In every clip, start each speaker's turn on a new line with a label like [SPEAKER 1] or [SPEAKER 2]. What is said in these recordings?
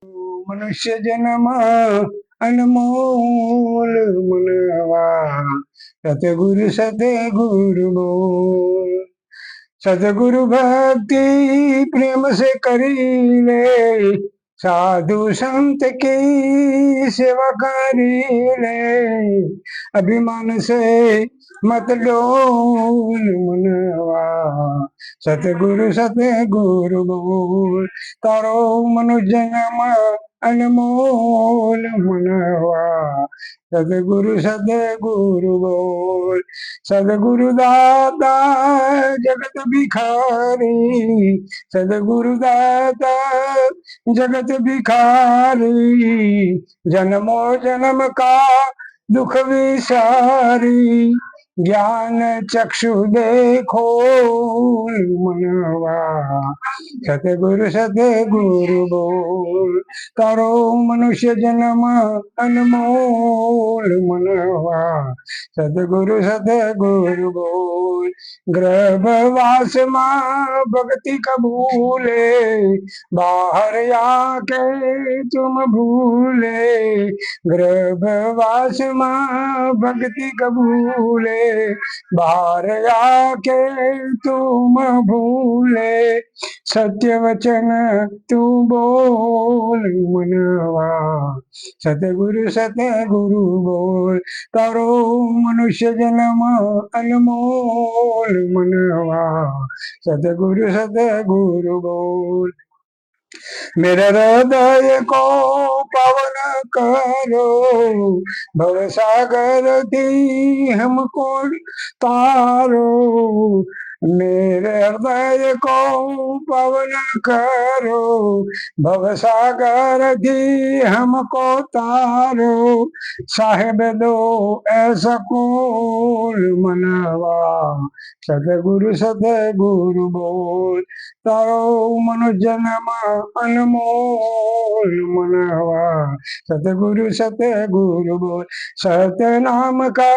[SPEAKER 1] मनुष्य जन्म अनमोल मनवा सतगुरु सतगुरु बोल। सतगुरु भक्ति प्रेम से करी ले, साधु संत की सेवा करी ले। अभिमान से मत डोल मनवा सतगुरु सतगुरु बोल। तारो मनुष्य जन्म अनमोल मनवा सतगुरु सतगुरु बोल। सतगुरु दाता जगत भिखारी, सतगुरु दाता जगत भिखारी। जन्मों जन्म का दुख विसारी, ज्ञान चक्षु देखो मनवा सतगुरु सतगुरु बोल। तारो मनुष्य जन्म अनमोल मनवा सतगुरु सतगुरु बोल। गर्भवास माँ भक्ति कबूले, बाहर आके तुम भूले। गर्भवास माँ भक्ति कबूले, बाहर आके तुम भूले। सत्य वचन तू बोल मनवा सतगुरु सतगुरु बोल। तारो मनुष्य जन्म अनमोल मनवा सतगुरु सतगुरु बोल। मेरे हृदय को पवन करो, भवसागर थी हमको तारो। मेरे हृदय को पवन करो, भवसागर थी हमको तारो। साहेब दो ऐसा कोल मनवा सतगुरु सतगुरु बोल। तारो मनुष्य जन्म अनमोल मनवा सतगुरु सतगुरु बोल। सत्य नाम का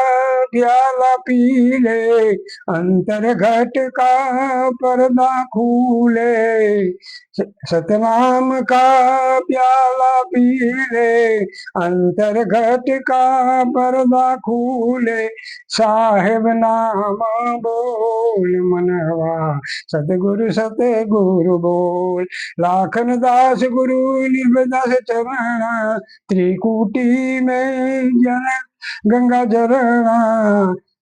[SPEAKER 1] प्याला पी ले, अंतर घट का पर्दा खूले। सतनाम का प्याला पी ले, अंतर घट का पर्दा खूले। साहेब नाम बोल मनवा सतगुरु सतगुरु बोल। लाखन दास गुरु निर्भदास चरण, त्रिकूटी में जन गंगा जरणा।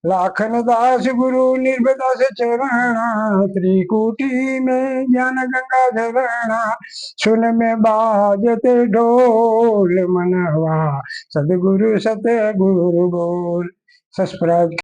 [SPEAKER 1] लाखन दास गुरु निर्भदास चरण, त्रिकूटी में ज्ञान गंगा झरणा। सुन में बाजते ढोल मनवा सतगुरु सतगुरु बोल। सब्सक्राइब